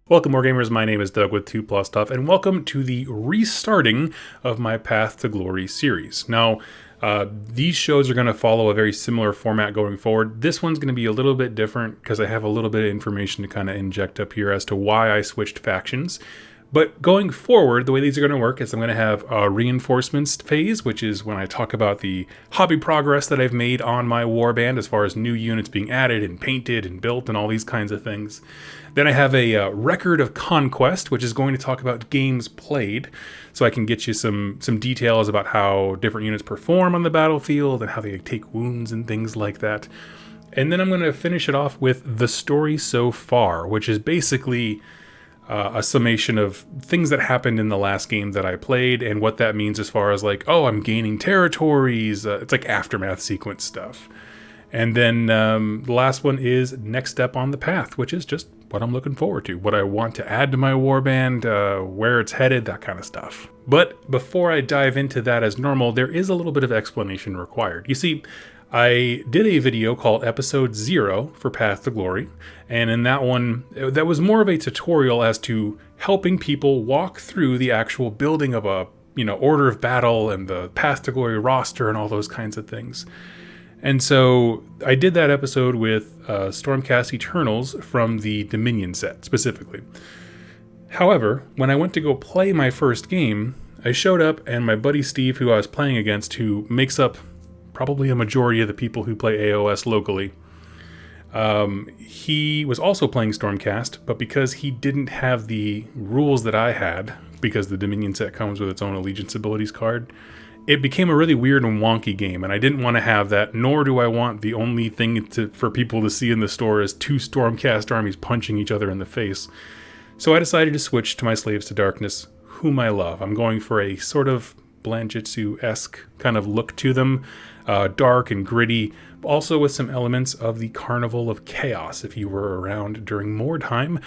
Welcome, Wargamers. My name is Doug with 2 Plus Stuff, and welcome to the restarting of my Path to Glory series. Now, these shows are going to follow a very similar format going forward. This one's going to be a little bit different because I have a little bit of information to kind of inject up here as to why I switched factions. But going forward, the way these are going to work is I'm going to have a reinforcements phase, which is when I talk about the hobby progress that I've made on my warband as far as new units being added and painted and built and all these kinds of things. Then I have a record of Conquest, which is going to talk about games played, so I can get you some details about how different units perform on the battlefield and how they take wounds and things like that. And then I'm going to finish it off with the story so far, which is basically a summation of things that happened in the last game that I played and what that means as far as like, oh, I'm gaining territories. It's like aftermath sequence stuff. And then the last one is next step on the path, which is just what I'm looking forward to, what I want to add to my warband, where it's headed, that kind of stuff. But before I dive into that as normal, there is a little bit of explanation required. You see, I did a video called Episode 0 for Path to Glory, and in that one, that was more of a tutorial as to helping people walk through the actual building of a, order of battle and the Path to Glory roster and all those kinds of things. And so I did that episode with Stormcast Eternals from the Dominion set, specifically. However, when I went to go play my first game, I showed up and my buddy Steve, who I was playing against, who makes up probably a majority of the people who play AOS locally, he was also playing Stormcast, but because he didn't have the rules that I had, because the Dominion set comes with its own Allegiance Abilities card, it became a really weird and wonky game, and I didn't want to have that, nor do I want the only thing for people to see in the store is two Stormcast armies punching each other in the face. So I decided to switch to my Slaves to Darkness, whom I love. I'm going for a sort of Blanjitsu-esque kind of look to them, dark and gritty, also with some elements of the Carnival of Chaos, if you were around during Mordheim.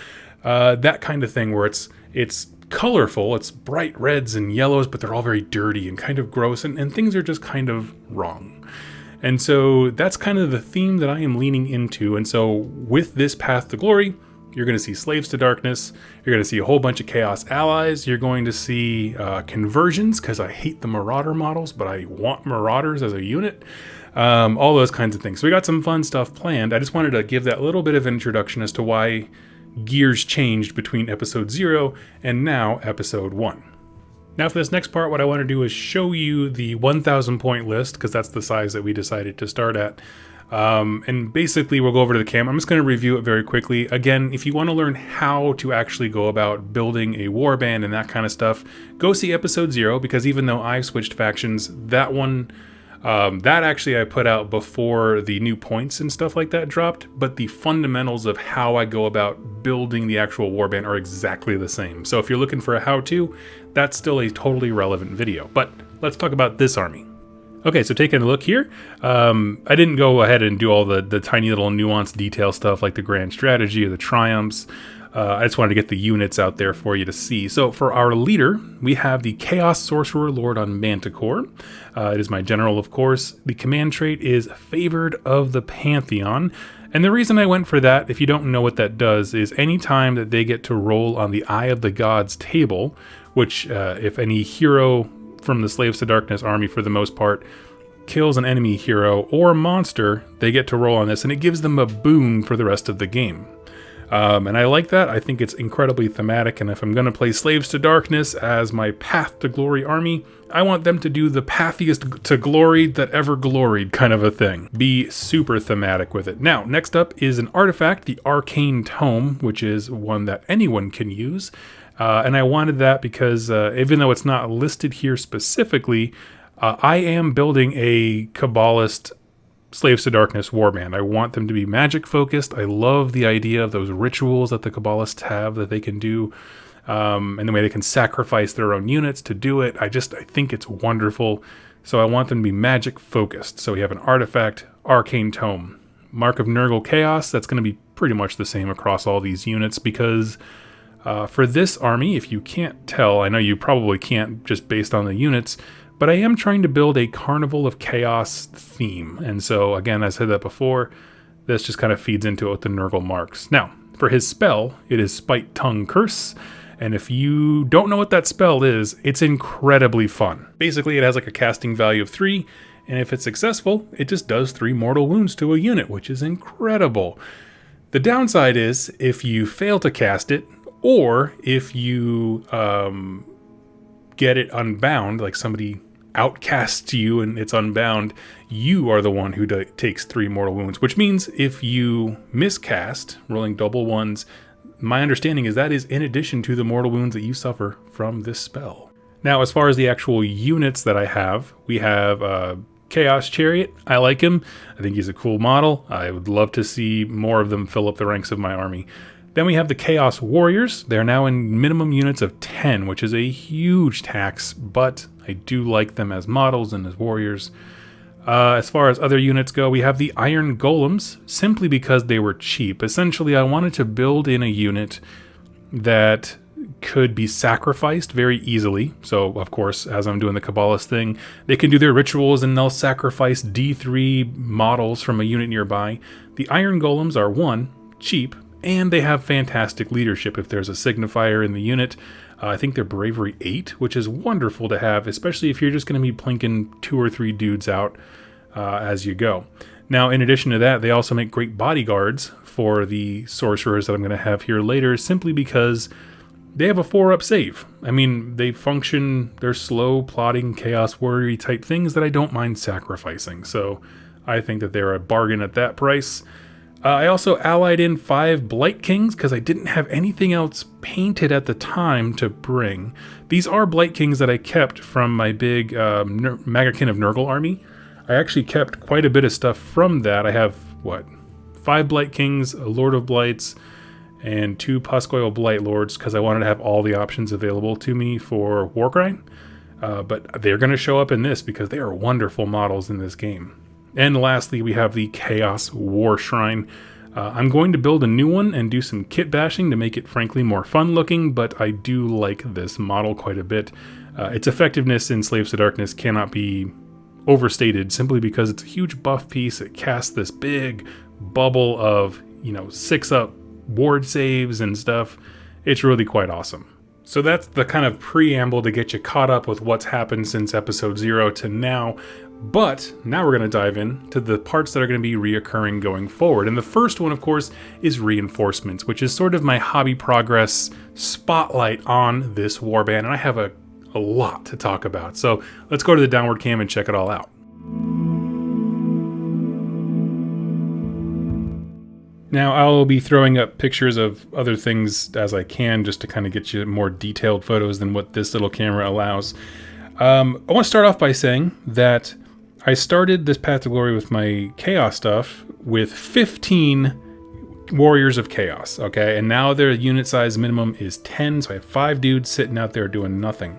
That kind of thing where it's colorful, it's bright reds and yellows, but they're all very dirty and kind of gross, and things are just kind of wrong. And so that's kind of the theme that I am leaning into. And so with this Path to Glory, you're going to see Slaves to Darkness, you're going to see a whole bunch of Chaos allies, you're going to see conversions, because I hate the Marauder models, but I want Marauders as a unit, all those kinds of things. So we got some fun stuff planned. I just wanted to give that little bit of introduction as to why gears changed between episode 0 and now episode 1. Now for this next part, what I want to do is show you the 1,000 point list, because that's the size that we decided to start at. And basically we'll go over to the camera. I'm just going to review it very quickly. Again, if you want to learn how to actually go about building a warband and that kind of stuff, go see episode 0, because even though I've switched factions, that one, that actually I put out before the new points and stuff like that dropped, but the fundamentals of how I go about building the actual warband are exactly the same. So if you're looking for a how-to, that's still a totally relevant video. But let's talk about this army. Okay, so taking a look here, I didn't go ahead and do all the tiny little nuanced detail stuff like the grand strategy or the triumphs. I just wanted to get the units out there for you to see. So for our leader, we have the Chaos Sorcerer Lord on Manticore. It is my general, of course. The command trait is Favored of the Pantheon. And the reason I went for that, if you don't know what that does, is anytime that they get to roll on the Eye of the Gods table, which if any hero from the Slaves to Darkness army, for the most part, kills an enemy hero or monster, they get to roll on this, and it gives them a boon for the rest of the game. And I like that. I think it's incredibly thematic, and if I'm going to play Slaves to Darkness as my Path to Glory army, I want them to do the pathiest to glory that ever gloried kind of a thing. Be super thematic with it. Now, next up is an artifact, the Arcane Tome, which is one that anyone can use. And I wanted that because even though it's not listed here specifically, I am building a Kabbalist Slaves to Darkness warband. I want them to be magic focused. I love the idea of those rituals that the Kabbalists have that they can do, and the way they can sacrifice their own units to do it. I think it's wonderful. So I want them to be magic focused. So we have an artifact, Arcane Tome. Mark of Nurgle Chaos, that's going to be pretty much the same across all these units, because for this army, if you can't tell, I know you probably can't just based on the units, but I am trying to build a Carnival of Chaos theme. And so, again, I said that before, this just kind of feeds into it with the Nurgle marks. Now, For his spell, it is Spite Tongue Curse. And if you don't know what that spell is, it's incredibly fun. Basically, it has like a casting value of 3, and if it's successful, it just does 3 mortal wounds to a unit, which is incredible. The downside is, if you fail to cast it, or if you get it unbound, like somebody outcasts you and it's unbound, you are the one who takes 3 mortal wounds, which means if you miscast, rolling double ones, my understanding is that is in addition to the mortal wounds that you suffer from this spell. Now, as far as the actual units that I have, we have Chaos Chariot. I like him. I think he's a cool model. I would love to see more of them fill up the ranks of my army. Then we have the Chaos Warriors. They're now in minimum units of 10, which is a huge tax, but I do like them as models and as warriors. As far as other units go, we have the Iron Golems, simply because they were cheap. Essentially, I wanted to build in a unit that could be sacrificed very easily. So, of course, as I'm doing the Kabbalist thing, they can do their rituals and they'll sacrifice D3 models from a unit nearby. The Iron Golems are, 1, cheap, and they have fantastic leadership if there's a signifier in the unit. I think they're Bravery 8, which is wonderful to have, especially if you're just going to be plinking 2 or 3 dudes out as you go. Now, in addition to that, they also make great bodyguards for the sorcerers that I'm going to have here later, simply because they have a 4-up save. I mean, they function, they're slow, plotting, chaos warrior type things that I don't mind sacrificing. So I think that they're a bargain at that price. I also allied in 5 Blight Kings because I didn't have anything else painted at the time to bring. These are Blight Kings that I kept from my big Magakin of Nurgle army. I actually kept quite a bit of stuff from that. I have, 5 Blight Kings, a Lord of Blights, and 2 Puscoil Blight Lords because I wanted to have all the options available to me for Warcry. But they're going to show up in this because they are wonderful models in this game. And lastly, we have the Chaos War Shrine. I'm going to build a new one and do some kit bashing to make it frankly more fun looking, but I do like this model quite a bit. Its effectiveness in Slaves to Darkness cannot be overstated simply because it's a huge buff piece. It casts this big bubble of, 6-up ward saves and stuff. It's really quite awesome. So that's the kind of preamble to get you caught up with what's happened since episode 0 to now. But now we're going to dive into the parts that are going to be reoccurring going forward. And the first one, of course, is reinforcements, which is sort of my hobby progress spotlight on this warband. And I have a lot to talk about. So let's go to the downward cam and check it all out. Now, I'll be throwing up pictures of other things as I can, just to kind of get you more detailed photos than what this little camera allows. I want to start off by saying that I started this Path to Glory with my Chaos stuff with 15 Warriors of Chaos, okay? And now their unit size minimum is 10, so I have 5 dudes sitting out there doing nothing.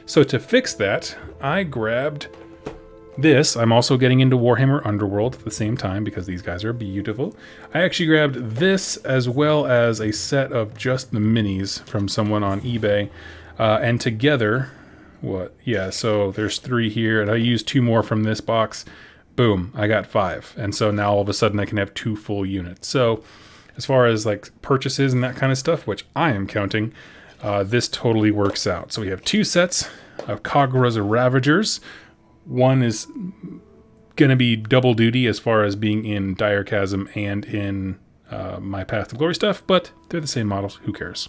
So to fix that, I grabbed this. I'm also getting into Warhammer Underworld at the same time because these guys are beautiful. I actually grabbed this as well as a set of just the minis from someone on eBay. And together, so there's 3 here, and I used 2 more from this box. Boom, I got 5. And so now all of a sudden I can have 2 full units. So as far as like purchases and that kind of stuff, which I am counting, this totally works out. So we have 2 sets of Kagura's Ravagers. One is going to be double duty as far as being in Dire Chasm and in my Path to Glory stuff, but they're the same models. Who cares?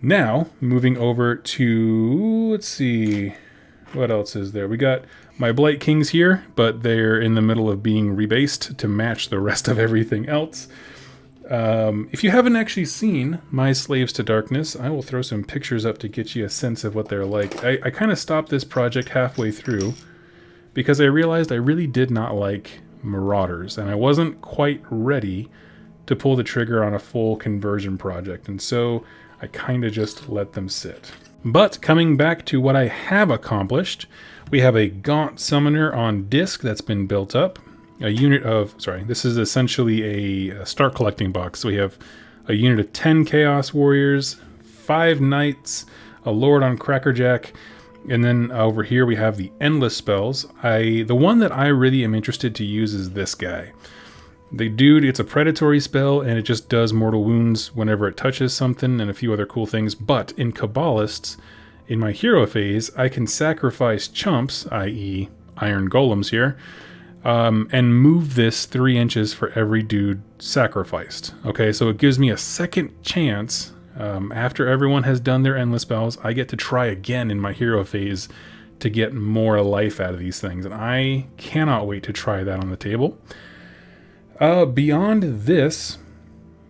Now, moving over to, let's see, what else is there? We got my Blight Kings here, but they're in the middle of being rebased to match the rest of everything else. If you haven't actually seen my Slaves to Darkness, I will throw some pictures up to get you a sense of what they're like. I kind of stopped this project halfway through because I realized I really did not like Marauders, and I wasn't quite ready to pull the trigger on a full conversion project, and so I kind of just let them sit. But coming back to what I have accomplished, we have a Gaunt Summoner on disc that's been built up. A unit of, this is essentially a start collecting box. So we have a unit of 10 Chaos Warriors, 5 Knights, a Lord on Crackerjack, and then over here we have the Endless Spells. The one that I really am interested to use is this guy. The dude, it's a predatory spell, and it just does mortal wounds whenever it touches something, and a few other cool things. But in Kabbalists, in my hero phase, I can sacrifice chumps, i.e. iron golems here, and move this 3 inches for every dude sacrificed. Okay, so it gives me a second chance. After everyone has done their endless spells, I get to try again in my hero phase to get more life out of these things, and I cannot wait to try that on the table. Beyond this,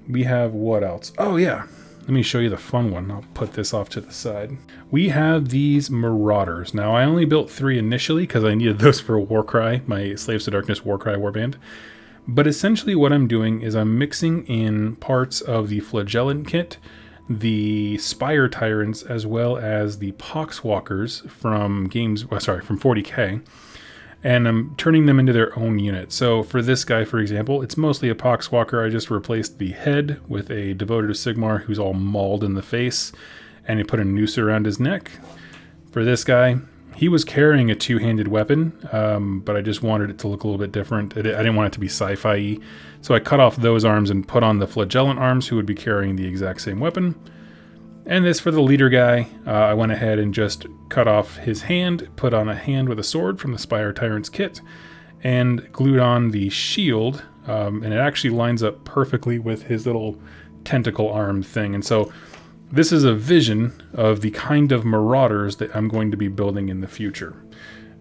we have what else? Oh yeah, let me show you the fun one. I'll put this off to the side. We have these Marauders. Now, I only built 3 initially because I needed those for Warcry, my Slaves to Darkness Warcry warband. But essentially what I'm doing is I'm mixing in parts of the Flagellant kit, the Spire Tyrants, as well as the Poxwalkers from from 40k. And I'm turning them into their own unit. So for this guy, for example, it's mostly a Poxwalker. I just replaced the head with a Devoted to Sigmar who's all mauled in the face, and he put a noose around his neck. For this guy, he was carrying a 2-handed weapon, but I just wanted it to look a little bit different. I didn't want it to be sci-fi-y, so I cut off those arms and put on the Flagellant arms, who would be carrying the exact same weapon. And this for the leader guy, I went ahead and just cut off his hand, put on a hand with a sword from the Spire Tyrant's kit, and glued on the shield, and it actually lines up perfectly with his little tentacle arm thing. And so this is a vision of the kind of Marauders that I'm going to be building in the future.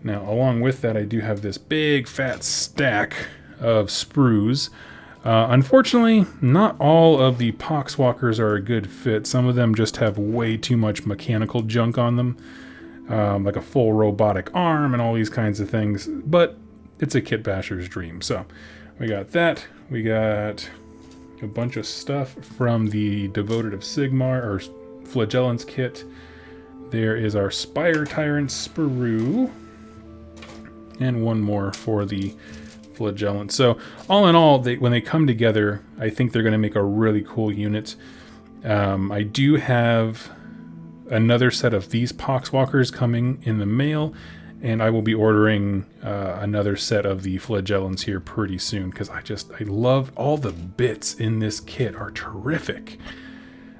Now, along with that, I do have this big fat stack of sprues. Unfortunately, not all of the Poxwalkers are a good fit. Some of them just have way too much mechanical junk on them, like a full robotic arm and all these kinds of things, but it's a kit basher's dream. So we got that. We got a bunch of stuff from the Devoted of Sigmar, or Flagellant's kit. There is our Spire Tyrant Sprue, and one more for the Flagellant. So all in all, when they come together, I think they're going to make a really cool unit. I do have another set of these Poxwalkers coming in the mail, and I will be ordering another set of the Flagellants here pretty soon, because I love all the bits in this kit are terrific.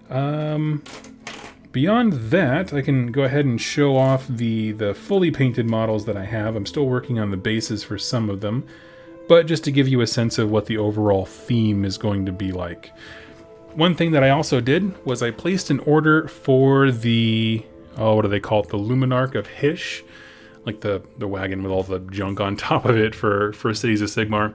Beyond that, I can go ahead and show off the fully painted models that I have. I'm still working on the bases for some of them, but just to give you a sense of what the overall theme is going to be like. One thing that I also did was I placed an order for the, what do they call it? The Luminarch of Hysh, like the wagon with all the junk on top of it for Cities of Sigmar.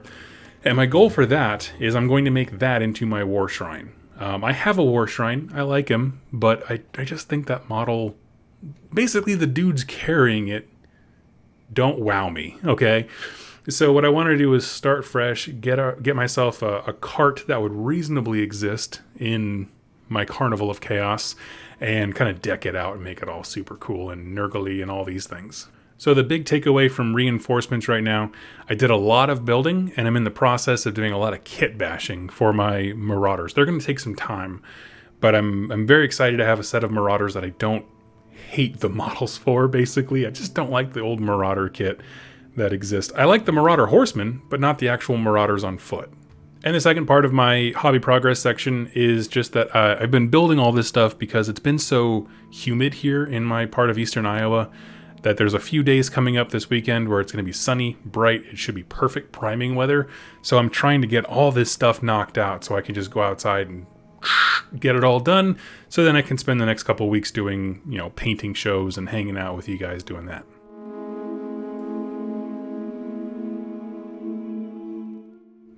And my goal for that is I'm going to make that into my War Shrine. I have a War Shrine. I like him, but I just think that model, basically the dudes carrying it, don't wow me, okay? So what I want to do is start fresh, get myself a cart that would reasonably exist in my Carnival of Chaos, and kind of deck it out and make it all super cool and nurgly and all these things. So the big takeaway from reinforcements right now, I did a lot of building, and I'm in the process of doing a lot of kit bashing for my Marauders. They're going to take some time, but I'm very excited to have a set of Marauders that I don't hate the models for, basically. I just don't like the old Marauder kit that exists. I like the Marauder Horsemen, but not the actual Marauders on foot. And the second part of my hobby progress section is just that I've been building all this stuff because it's been so humid here in my part of eastern Iowa that there's a few days coming up this weekend where it's going to be sunny, bright. It should be perfect priming weather. So I'm trying to get all this stuff knocked out so I can just go outside and get it all done. So then I can spend the next couple of weeks doing, painting shows and hanging out with you guys doing that.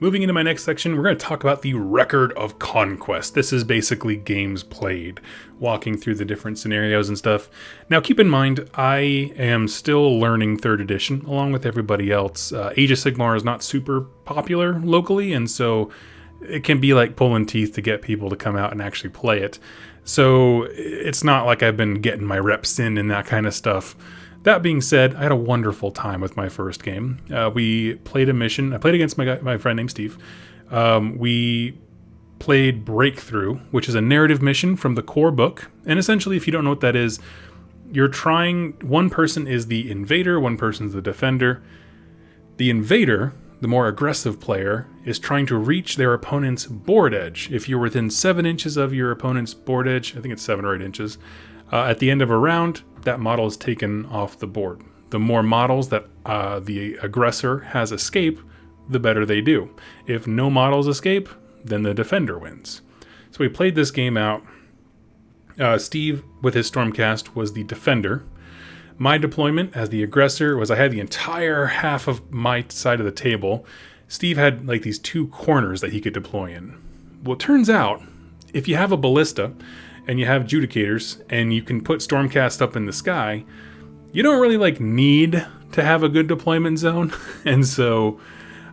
Moving into my next section, we're going to talk about the Record of Conquest. This is basically games played, walking through the different scenarios and stuff. Now, keep in mind, I am still learning 3rd edition, along with everybody else. Age of Sigmar is not super popular locally, and so it can be like pulling teeth to get people to come out and actually play it. So it's not like I've been getting my reps in and that kind of stuff. That being said, I had a wonderful time with my first game. We played a mission. I played against my friend named Steve. We played Breakthrough, which is a narrative mission from the core book. And essentially, if you don't know what that is, one person is the invader, one person's the defender. The invader the more aggressive player, is trying to reach their opponent's board edge. If you're within 7 inches of your opponent's board edge, I think it's 7 or 8 inches, at the end of a round, that model is taken off the board. The more models that the aggressor has escape, the better they do. If no models escape, then the defender wins. So we played this game out. Steve, with his Stormcast, was the defender. My deployment as the aggressor was I had the entire half of my side of the table. Steve had like these 2 corners that he could deploy in. Well, it turns out, if you have a ballista and you have judicators and you can put Stormcast up in the sky, you don't really like need to have a good deployment zone. And so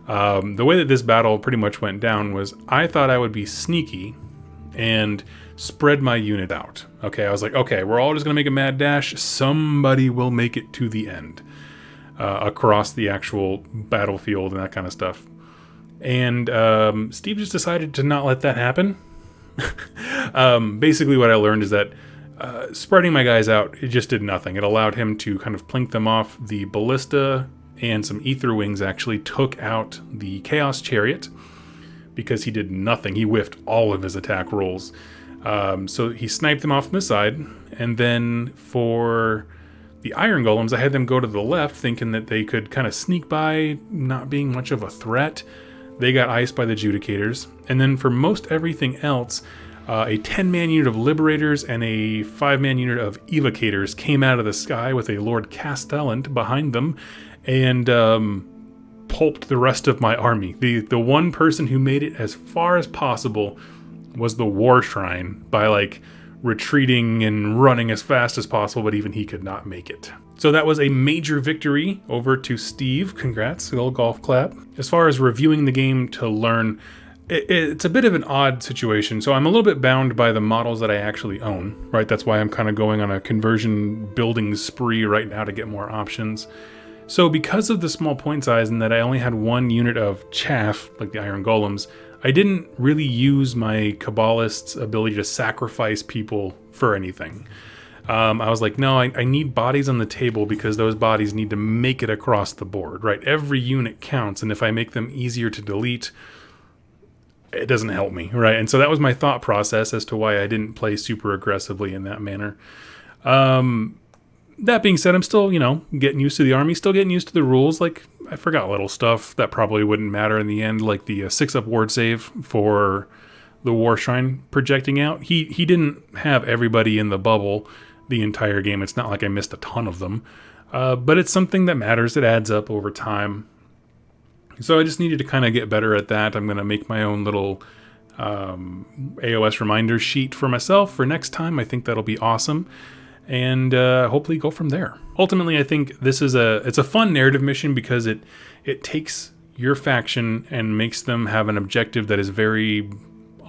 the way that this battle pretty much went down was I thought I would be sneaky and spread my unit out. Okay, I was like, okay, we're all just going to make a mad dash. Somebody will make it to the end across the actual battlefield and that kind of stuff. And Steve just decided to not let that happen. Basically what I learned is that spreading my guys out, it just did nothing. It allowed him to kind of plink them off. The ballista and some ether wings actually took out the Chaos Chariot because he did nothing. He whiffed all of his attack rolls. So he sniped them off from the side. And then for the Iron Golems, I had them go to the left, thinking that they could kind of sneak by, not being much of a threat. They got iced by the Judicators. And then for most everything else, a 10-man unit of Liberators and a 5-man unit of Evocators came out of the sky with a Lord Castellant behind them and pulped the rest of my army. The one person who made it as far as possible was the War Shrine by like retreating and running as fast as possible, but even he could not make it. So that was a major victory over to Steve. Congrats, a little golf clap. As far as reviewing the game to learn, it's a bit of an odd situation. So I'm a little bit bound by the models that I actually own, right? That's why I'm kind of going on a conversion building spree right now to get more options. So because of the small point size and that I only had 1 unit of chaff, like the Iron Golems, I didn't really use my Kabbalist's ability to sacrifice people for anything. I was like, no, I need bodies on the table because those bodies need to make it across the board, right? Every unit counts, and if I make them easier to delete, it doesn't help me, right? And so that was my thought process as to why I didn't play super aggressively in that manner. That being said, I'm still, getting used to the army, still getting used to the rules. Like, I forgot little stuff that probably wouldn't matter in the end, like the 6-up ward save for the War Shrine projecting out. He didn't have everybody in the bubble the entire game. It's not like I missed a ton of them. But it's something that matters. It adds up over time. So I just needed to kind of get better at that. I'm going to make my own little AOS reminder sheet for myself for next time. I think that'll be awesome. And hopefully go from there. Ultimately, I think this is it's a fun narrative mission because it takes your faction and makes them have an objective that is very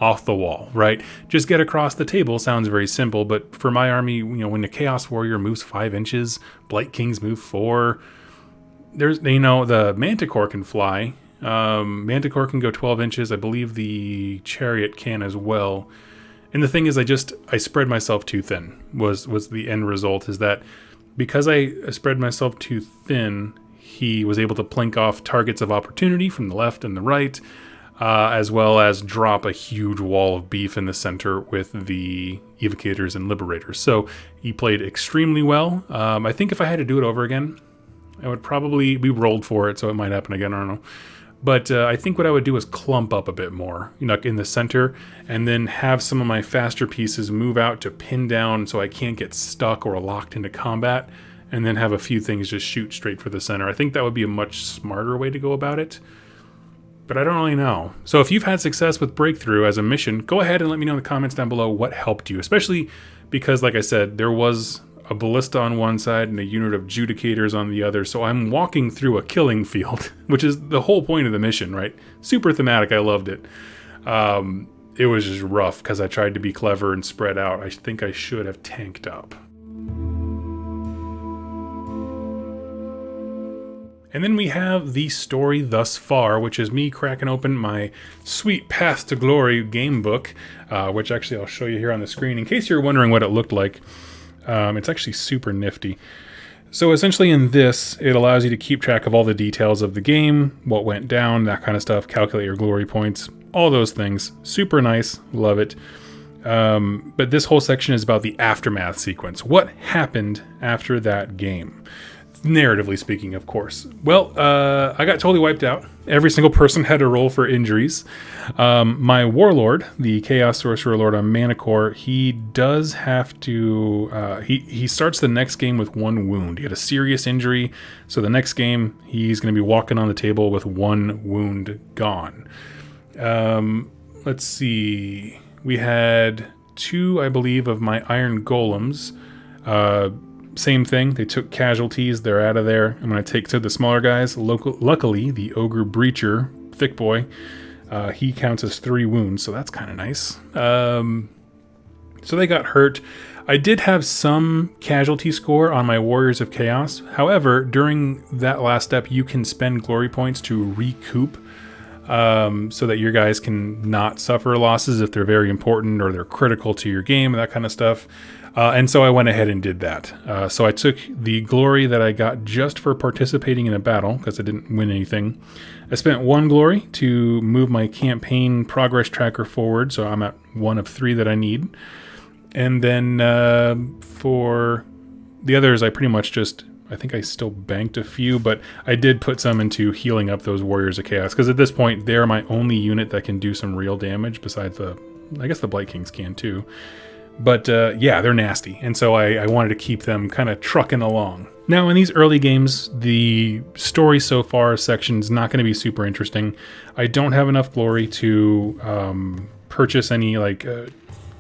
off the wall, right? Just get across the table sounds very simple, but for my army, when the Chaos Warrior moves 5 inches, Blight Kings move 4. There's, the Manticore can fly. Manticore can go 12 inches. I believe the Chariot can as well. And the thing is, I spread myself too thin was the end result, is that because I spread myself too thin, he was able to plink off targets of opportunity from the left and the right, as well as drop a huge wall of beef in the center with the Evocators and Liberators. So he played extremely well. I think if I had to do it over again, I would probably be rolled for it, so it might happen again, I don't know. But I think what I would do is clump up a bit more, in the center, and then have some of my faster pieces move out to pin down so I can't get stuck or locked into combat, and then have a few things just shoot straight for the center. I think that would be a much smarter way to go about it, but I don't really know. So if you've had success with Breakthrough as a mission, go ahead and let me know in the comments down below what helped you, especially because, like I said, there was a ballista on one side and a unit of Judicators on the other, so I'm walking through a killing field, which is the whole point of the mission, right? Super thematic, I loved it. It was just rough because I tried to be clever and spread out. I think I should have tanked up. And then we have the story thus far, which is me cracking open my sweet Path to Glory game book, which actually I'll show you here on the screen in case you're wondering what it looked like. It's actually super nifty. So essentially in this, it allows you to keep track of all the details of the game, what went down, that kind of stuff, calculate your glory points, all those things. Super nice, love it. But this whole section is about the aftermath sequence. What happened after that game? Narratively speaking, of course. Well, I got totally wiped out. Every single person had to roll for injuries. My warlord, the Chaos Sorcerer Lord on Mana Core, he does have to... he starts the next game with 1 wound. He had a serious injury, so the next game he's going to be walking on the table with 1 wound gone. Let's see. We had 2, I believe, of my Iron Golems. Same thing. They took casualties. They're out of there. I'm going to take to the smaller guys. Luckily, the Ogre Breacher, thick boy, he counts as 3 wounds, so that's kind of nice. So they got hurt. I did have some casualty score on my Warriors of Chaos. However, during that last step, you can spend glory points to recoup so that your guys can not suffer losses if they're very important or they're critical to your game, that kind of stuff. And so I went ahead and did that. So I took the glory that I got just for participating in a battle, because I didn't win anything. I spent 1 glory to move my campaign progress tracker forward, so I'm at 1 of 3 that I need. And then for the others, I pretty much just... I think I still banked a few, but I did put some into healing up those Warriors of Chaos, because at this point, they're my only unit that can do some real damage, besides the... I guess the Blight Kings can too. But yeah, they're nasty, and so I wanted to keep them kind of trucking along. Now, in these early games, the story so far section's not going to be super interesting. I don't have enough glory to purchase any like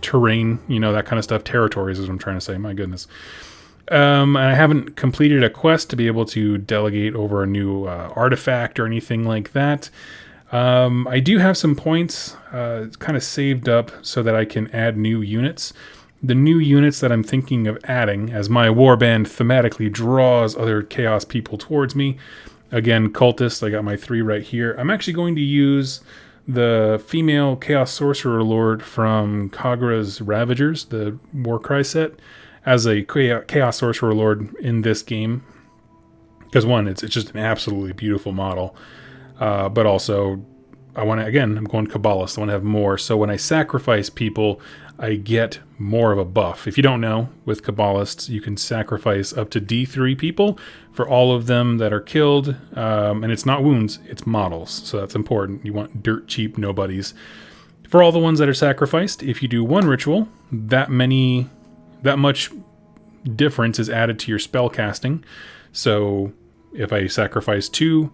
terrain, you know, that kind of stuff. Territories is what I'm trying to say, my goodness. And I haven't completed a quest to be able to delegate over a new artifact or anything like that. I do have some points kind of saved up so that I can add new units. The new units that I'm thinking of adding, as my warband thematically draws other chaos people towards me. Again, cultists, I got my 3 right here. I'm actually going to use the female Chaos Sorcerer Lord from Kagra's Ravagers, the Warcry set, as a Chaos Sorcerer Lord in this game. Because one, it's just an absolutely beautiful model. But also, I want to, again, I'm going Kabbalist. I want to have more. So when I sacrifice people, I get more of a buff. If you don't know, with Kabbalists, you can sacrifice up to D3 people for all of them that are killed. And it's not wounds, it's models. So that's important. You want dirt cheap nobodies. For all the ones that are sacrificed, if you do 1 ritual, that much difference is added to your spell casting. So if I sacrifice 2,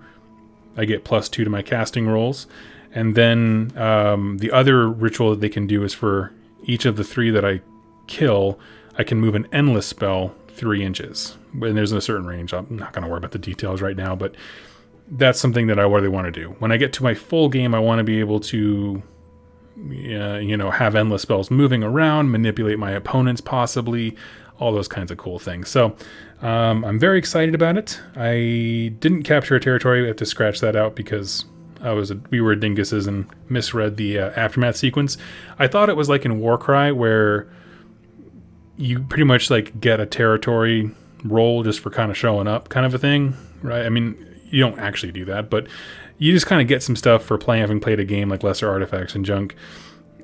I get +2 to my casting rolls. And then the other ritual that they can do is for each of the 3 that I kill, I can move an endless spell 3 inches. And there's a certain range. I'm not going to worry about the details right now, but that's something that I really want to do. When I get to my full game, I want to be able to, have endless spells moving around, manipulate my opponents possibly, all those kinds of cool things. So I'm very excited about it. I didn't capture a territory. I have to scratch that out because we were dinguses and misread the aftermath sequence. I thought it was like in Warcry where you pretty much like get a territory roll just for kind of showing up kind of a thing, right? I mean, you don't actually do that, but you just kind of get some stuff for having played a game like Lesser Artifacts and junk.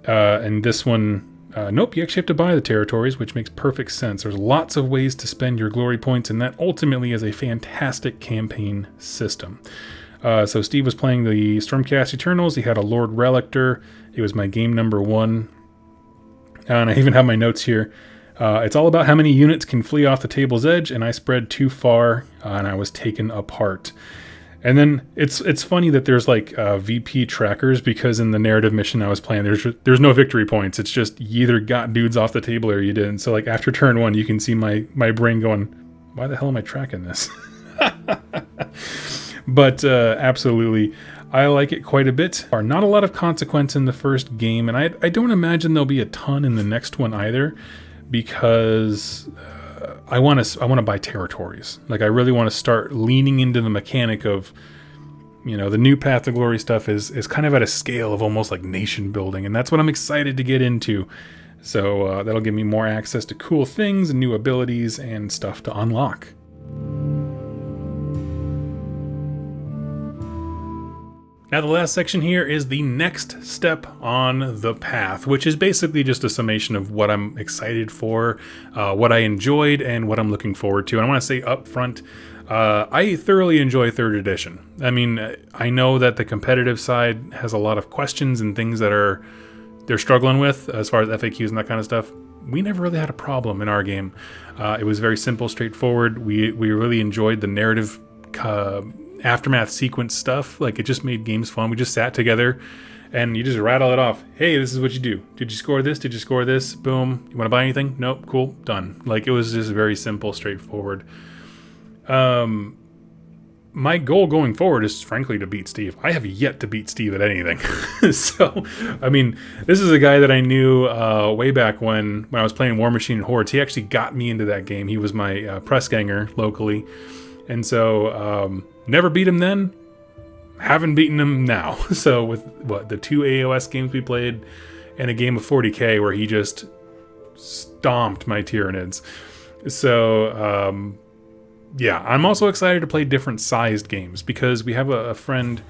And this one, nope, you actually have to buy the territories, which makes perfect sense. There's lots of ways to spend your glory points, and that ultimately is a fantastic campaign system. So Steve was playing the Stormcast Eternals. He had a Lord Relictor. It was my game number 1. And I even have my notes here. It's all about how many units can flee off the table's edge, and I spread too far, and I was taken apart. And then it's funny that there's like VP trackers, because in the narrative mission I was playing, there's no victory points. It's just you either got dudes off the table or you didn't. So like after turn 1, you can see my brain going, why the hell am I tracking this? But absolutely, I like it quite a bit. Not a lot of consequence in the first game, and I don't imagine there'll be a ton in the next one either, because I want to buy territories. Like I really want to start leaning into the mechanic of, the new Path to Glory stuff is kind of at a scale of almost like nation building, and that's what I'm excited to get into. So that'll give me more access to cool things and new abilities and stuff to unlock. Now the last section here is the next step on the path, which is basically just a summation of what I'm excited for, what I enjoyed, and what I'm looking forward to. And I want to say up front, I thoroughly enjoy 3rd edition. I mean, I know that the competitive side has a lot of questions and things that they're struggling with as far as FAQs and that kind of stuff. We never really had a problem in our game. It was very simple, straightforward. We really enjoyed the narrative aftermath sequence stuff. Like, it just made games fun. We just sat together and you just rattle it off. Hey, this is what you do. Did you score this? Did you score this? Boom. You want to buy anything? Nope. Cool. Done. Like, it was just very simple, straightforward. My goal going forward is frankly to beat Steve. I have yet to beat Steve at anything. So, I mean, this is a guy that I knew way back when I was playing War Machine and Hordes. He actually got me into that game. He was my press ganger locally. And so, never beat him then, haven't beaten him now. So with the 2 AOS games we played and a game of 40k where he just stomped my Tyranids. So, yeah, I'm also excited to play different sized games because we have a friend,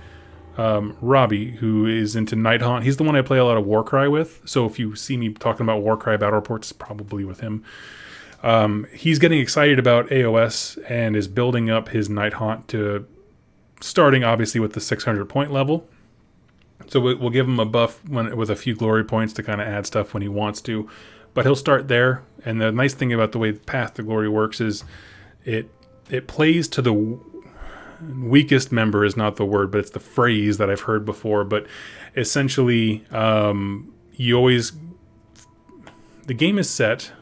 Robbie, who is into Night Haunt. He's the one I play a lot of Warcry with. So if you see me talking about Warcry battle reports, it's probably with him. He's getting excited about AOS and is building up his Night Haunt to starting obviously with the 600 point level. So we'll give him a buff with a few glory points to kind of add stuff when he wants to, but he'll start there. And the nice thing about the way Path to Glory works is it plays to the weakest member is not the word, but it's the phrase that I've heard before. But essentially, the game is set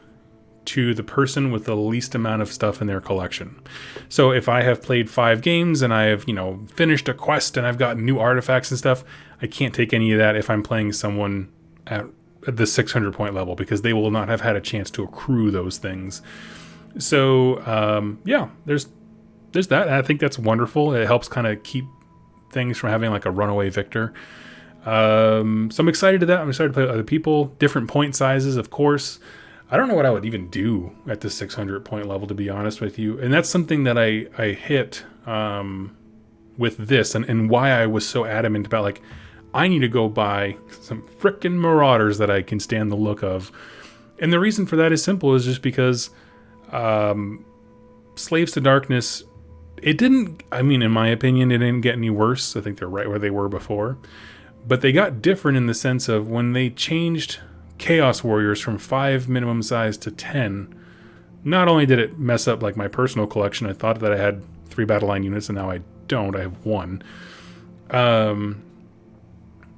to the person with the least amount of stuff in their collection. So if I have played 5 games and I have, finished a quest and I've got new artifacts and stuff, I can't take any of that if I'm playing someone at the 600 point level because they will not have had a chance to accrue those things. So, yeah, there's that. And I think that's wonderful. It helps kind of keep things from having like a runaway victor. So I'm excited to that. I'm excited to play with other people, different point sizes, of course. I don't know what I would even do at the 600 point level, to be honest with you. And that's something that I hit with this and why I was so adamant about, like, I need to go buy some frickin' Marauders that I can stand the look of. And the reason for that is simple, is just because Slaves to Darkness, in my opinion, it didn't get any worse. I think they're right where they were before. But they got different in the sense of when they changed Chaos Warriors from 5 minimum size to 10, not only did it mess up like my personal collection, I thought that I had 3 battle line units and now I don't, I have 1.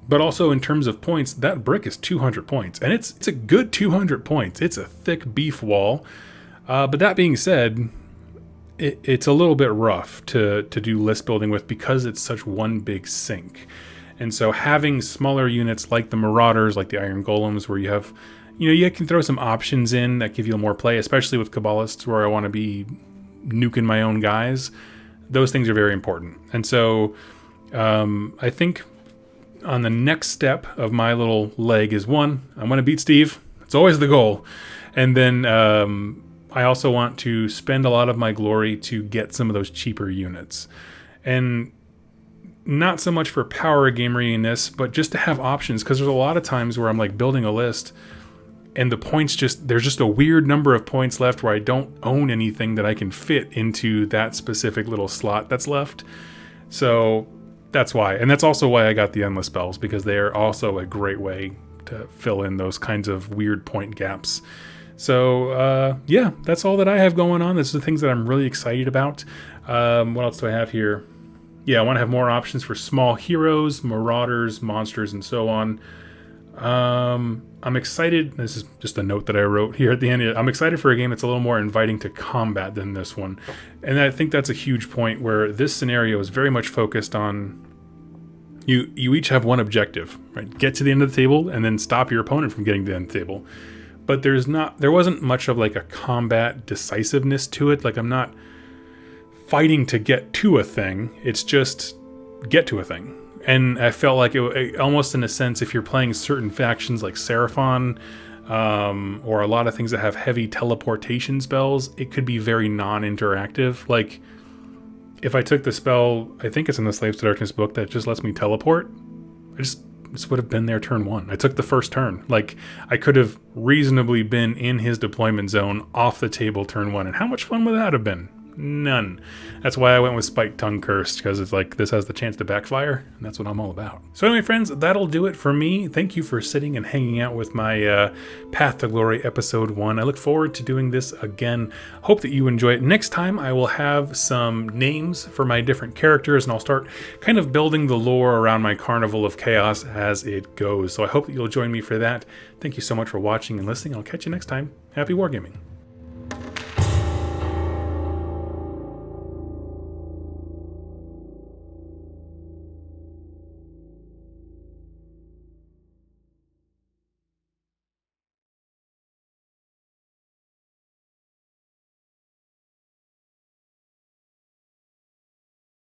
But also in terms of points, that brick is 200 points and it's a good 200 points. It's a thick beef wall. But that being said, it's a little bit rough to do list building with because it's such one big sink. And so having smaller units like the Marauders, like the Iron Golems, where you have, you can throw some options in that give you more play, especially with Kabbalists where I want to be nuking my own guys. Those things are very important. And so I think on the next step of my little leg is, 1, I want to beat Steve. It's always the goal. And then I also want to spend a lot of my glory to get some of those cheaper units. And not so much for power gameriness, but just to have options, because there's a lot of times where I'm like building a list and the points there's just a weird number of points left where I don't own anything that I can fit into that specific little slot that's left. So that's why. And that's also why I got the Endless Spells, because they are also a great way to fill in those kinds of weird point gaps. So, yeah, that's all that I have going on. This is the things that I'm really excited about. What else do I have here? Yeah, I want to have more options for small heroes, marauders, monsters, and so on. I'm excited. This is just a note that I wrote here at the end. I'm excited for a game that's a little more inviting to combat than this one. And I think that's a huge point where this scenario is very much focused on you each have one objective, right? Get to the end of the table and then stop your opponent from getting to the end of the table. But there wasn't much of like a combat decisiveness to it. Like, I'm not fighting to get to a thing. It's just get to a thing. And I felt like it almost in a sense, if you're playing certain factions like Seraphon, or a lot of things that have heavy teleportation spells, it could be very non-interactive. Like, if I took the spell, I think it's in the Slaves to Darkness book, that just lets me teleport, this would have been their turn 1. I took the first turn. Like, I could have reasonably been in his deployment zone off the table turn 1. And how much fun would that have been? None. That's why I went with Spike Tongue Cursed, because it's like, this has the chance to backfire, and that's what I'm all about. So anyway, friends, that'll do it for me. Thank you for sitting and hanging out with my Path to Glory episode 1. I look forward to doing this again. Hope that you enjoy it. Next time, I will have some names for my different characters, and I'll start kind of building the lore around my Carnival of Chaos as it goes. So I hope that you'll join me for that. Thank you so much for watching and listening. I'll catch you next time. Happy wargaming.